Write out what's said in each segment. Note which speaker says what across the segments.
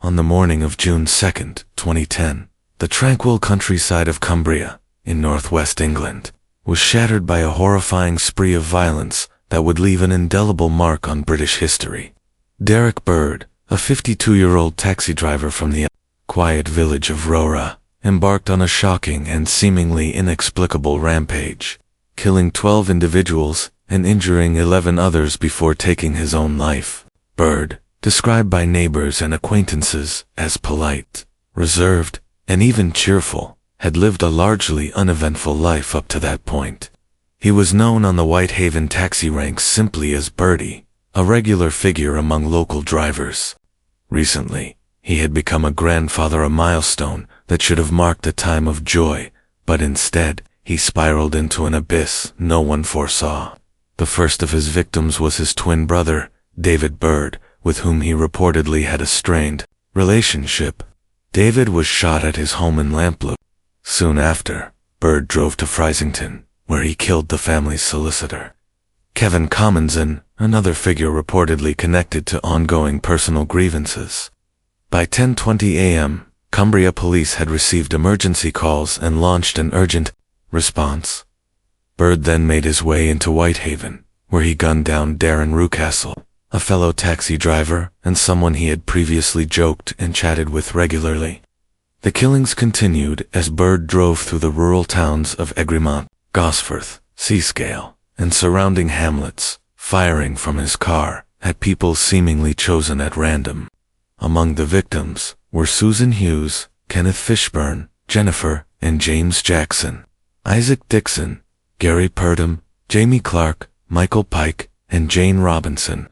Speaker 1: On the morning of June 2, 2010, the tranquil countryside of Cumbria, in northwest England, was shattered by a horrifying spree of violence that would leave an indelible mark on British history. Derek Bird, a 52-year-old taxi driver from the quiet village of Rora, embarked on a shocking and seemingly inexplicable rampage, killing 12 individuals and injuring 11 others before taking his own life. Bird, described by neighbors and acquaintances as polite, reserved, and even cheerful, had lived a largely uneventful life up to that point. He was known on the Whitehaven taxi ranks simply as Birdie, a regular figure among local drivers. Recently, he had become a grandfather, a milestone that should have marked a time of joy, but instead, he spiraled into an abyss no one foresaw. The first of his victims was his twin brother, David Bird, with whom he reportedly had a strained relationship. David was shot at his home in Lamplugh. Soon after, Bird drove to Freisington, where he killed the family's solicitor, Kevin Commonson, another figure reportedly connected to ongoing personal grievances. By 10:20 a.m., Cumbria police had received emergency calls and launched an urgent response. Bird then made his way into Whitehaven, where he gunned down Darren Rucastle, a fellow taxi driver and someone he had previously joked and chatted with regularly. The killings continued as Bird drove through the rural towns of Egremont, Gosforth, Seascale, and surrounding hamlets, firing from his car at people seemingly chosen at random. Among the victims were Susan Hughes, Kenneth Fishburne, Jennifer and James Jackson, Isaac Dixon, Gary Purdom, Jamie Clark, Michael Pike, and Jane Robinson.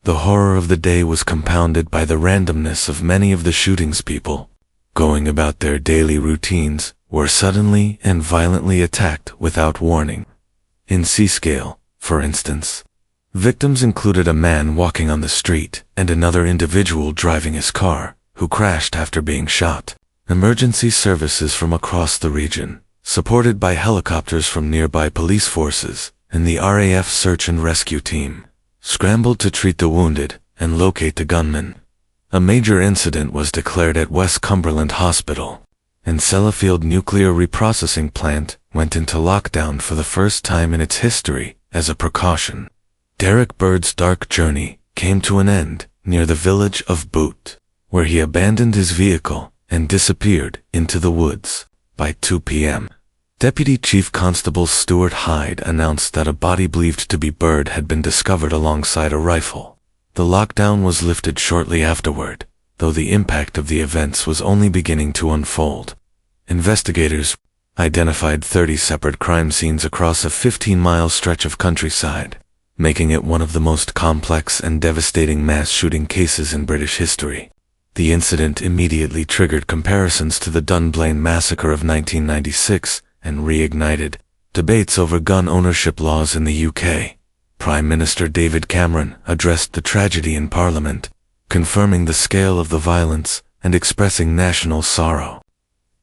Speaker 1: The horror of the day was compounded by the randomness of many of the shootings. People, going about their daily routines, were suddenly and violently attacked without warning. In Seascale, for instance, victims included a man walking on the street and another individual driving his car, who crashed after being shot. Emergency services from across the region, supported by helicopters from nearby police forces and the RAF search and rescue team, scrambled to treat the wounded and locate the gunman. A major incident was declared at West Cumberland Hospital, and Sellafield Nuclear Reprocessing Plant went into lockdown for the first time in its history as a precaution. Derek Bird's dark journey came to an end near the village of Boot, where he abandoned his vehicle and disappeared into the woods. By 2 p.m., Deputy Chief Constable Stuart Hyde announced that a body believed to be Bird had been discovered alongside a rifle. The lockdown was lifted shortly afterward, though the impact of the events was only beginning to unfold. Investigators identified 30 separate crime scenes across a 15-mile stretch of countryside, making it one of the most complex and devastating mass shooting cases in British history. The incident immediately triggered comparisons to the Dunblane massacre of 1996 and reignited debates over gun ownership laws in the UK. Prime Minister David Cameron addressed the tragedy in Parliament, confirming the scale of the violence and expressing national sorrow.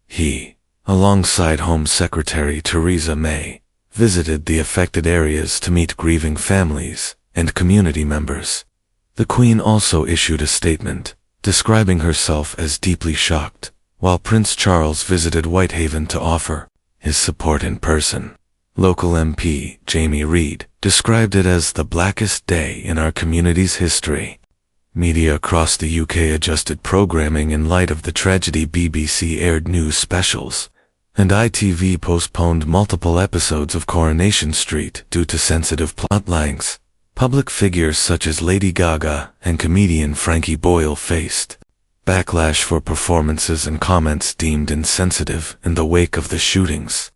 Speaker 1: He, alongside Home Secretary Theresa May, visited the affected areas to meet grieving families and community members. The Queen also issued a statement, describing herself as deeply shocked, while Prince Charles visited Whitehaven to offer his support in person. Local MP Jamie Reid described it as the blackest day in our community's history. Media across the UK adjusted programming in light of the tragedy. BBC aired news specials, and ITV postponed multiple episodes of Coronation Street due to sensitive plot lines. Public figures such as Lady Gaga and comedian Frankie Boyle faced backlash for performances and comments deemed insensitive in the wake of the shootings.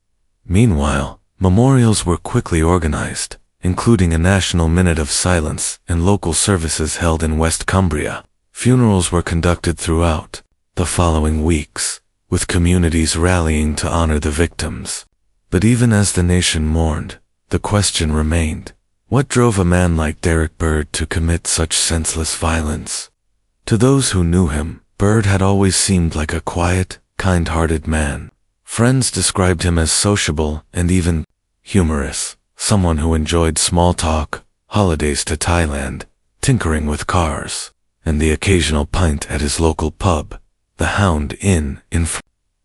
Speaker 1: Meanwhile, memorials were quickly organized, including a national minute of silence and local services held in West Cumbria. Funerals were conducted throughout the following weeks, with communities rallying to honor the victims. But even as the nation mourned, the question remained: what drove a man like Derek Bird to commit such senseless violence? To those who knew him, Bird had always seemed like a quiet, kind-hearted man. Friends described him as sociable and even humorous, someone who enjoyed small talk, holidays to Thailand, tinkering with cars, and the occasional pint at his local pub, the Hound Inn in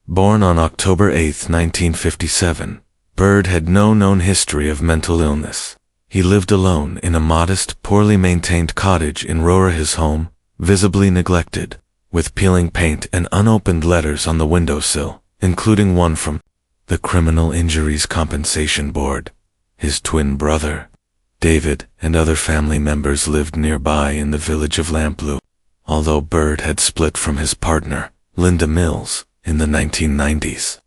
Speaker 1: Born on October 8, 1957, Bird had no known history of mental illness. He lived alone in a modest, poorly maintained cottage in Rower, his home, visibly neglected, with peeling paint and unopened letters on the windowsill, including one from the Criminal Injuries Compensation Board. His twin brother, David, and other family members lived nearby in the village of Lamplugh, although Bird had split from his partner, Linda Mills, in the 1990s.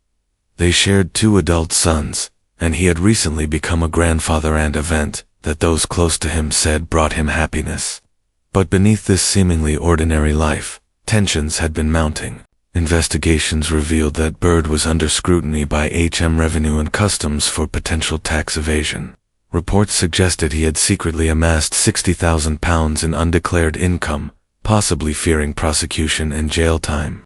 Speaker 1: They shared 2 adult sons, and he had recently become a grandfather, and event that those close to him said brought him happiness. But beneath this seemingly ordinary life, tensions had been mounting. Investigations revealed that Bird was under scrutiny by HM Revenue and Customs for potential tax evasion. Reports suggested he had secretly amassed £60,000 in undeclared income, possibly fearing prosecution and jail time.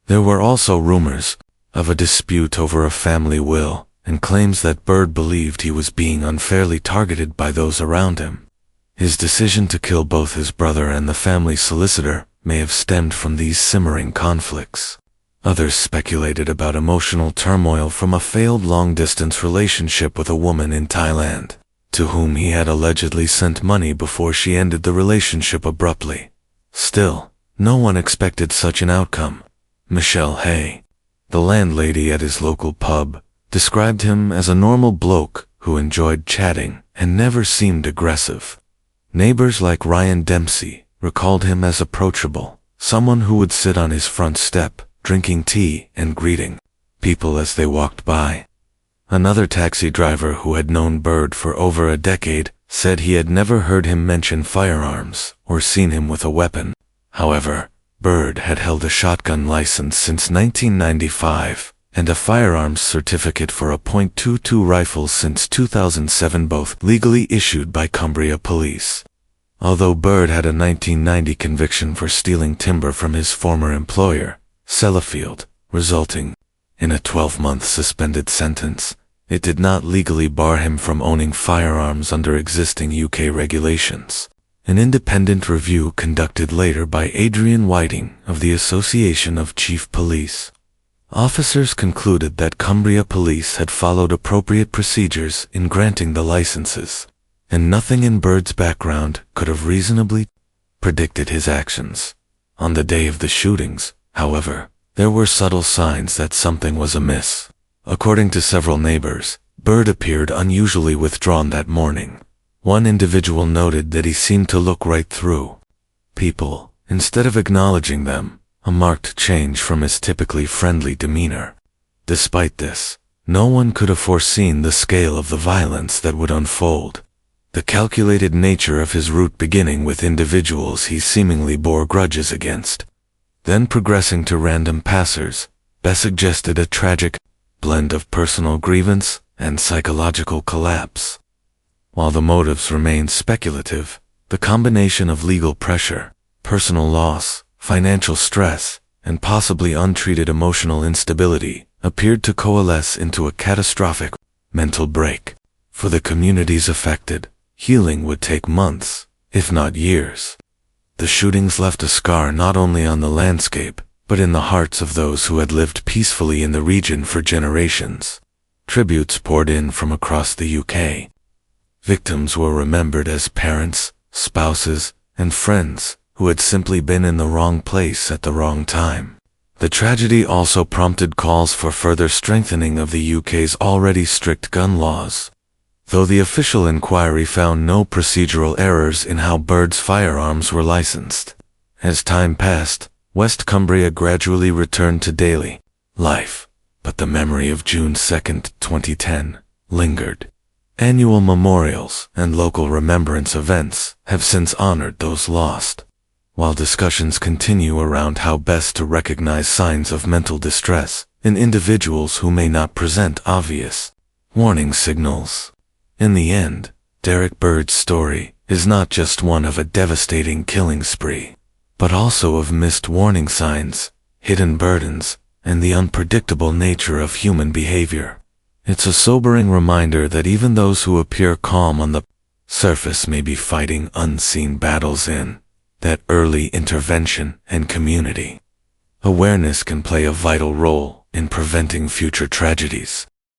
Speaker 1: There were also rumors of a dispute over a family will, and claims that Bird believed he was being unfairly targeted by those around him. His decision to kill both his brother and the family solicitor may have stemmed from these simmering conflicts. Others speculated about emotional turmoil from a failed long-distance relationship with a woman in Thailand, to whom he had allegedly sent money before she ended the relationship abruptly. Still, no one expected such an outcome. Michelle Hay, the landlady at his local pub, described him as a normal bloke who enjoyed chatting and never seemed aggressive. Neighbors like Ryan Dempsey recalled him as approachable, someone who would sit on his front step, drinking tea and greeting people as they walked by. Another taxi driver who had known Bird for over a decade said he had never heard him mention firearms or seen him with a weapon. However, Bird had held a shotgun license since 1995 and a firearms certificate for a .22 rifle since 2007, both legally issued by Cumbria Police. Although Bird had a 1990 conviction for stealing timber from his former employer, Sellafield, resulting in a 12-month suspended sentence, it did not legally bar him from owning firearms under existing UK regulations. An independent review conducted later by Adrian Whiting of the Association of Chief Police. Officers concluded that Cumbria Police had followed appropriate procedures in granting the licenses, and nothing in Bird's background could have reasonably predicted his actions. On the day of the shootings, however, there were subtle signs that something was amiss. According to several neighbors, Bird appeared unusually withdrawn that morning. One individual noted that he seemed to look right through people, instead of acknowledging them, a marked change from his typically friendly demeanor. Despite this, no one could have foreseen the scale of the violence that would unfold. The calculated nature of his route, beginning with individuals he seemingly bore grudges against, then progressing to random passers, best suggested a tragic blend of personal grievance and psychological collapse. While the motives remained speculative, the combination of legal pressure, personal loss, financial stress, and possibly untreated emotional instability appeared to coalesce into a catastrophic mental break. For the communities affected, healing would take months, if not years. The shootings left a scar not only on the landscape, but in the hearts of those who had lived peacefully in the region for generations. Tributes poured in from across the UK. Victims were remembered as parents, spouses, and friends who had simply been in the wrong place at the wrong time. The tragedy also prompted calls for further strengthening of the UK's already strict gun laws. Though the official inquiry found no procedural errors in how Bird's firearms were licensed. As time passed, West Cumbria gradually returned to daily life, but the memory of June 2, 2010, lingered. Annual memorials and local remembrance events have since honored those lost, while discussions continue around how best to recognize signs of mental distress in individuals who may not present obvious warning signals. In the end, Derek Bird's story is not just one of a devastating killing spree, but also of missed warning signs, hidden burdens, and the unpredictable nature of human behavior. It's a sobering reminder that even those who appear calm on the surface may be fighting unseen battles in that early intervention and community awareness can play a vital role in preventing future tragedies.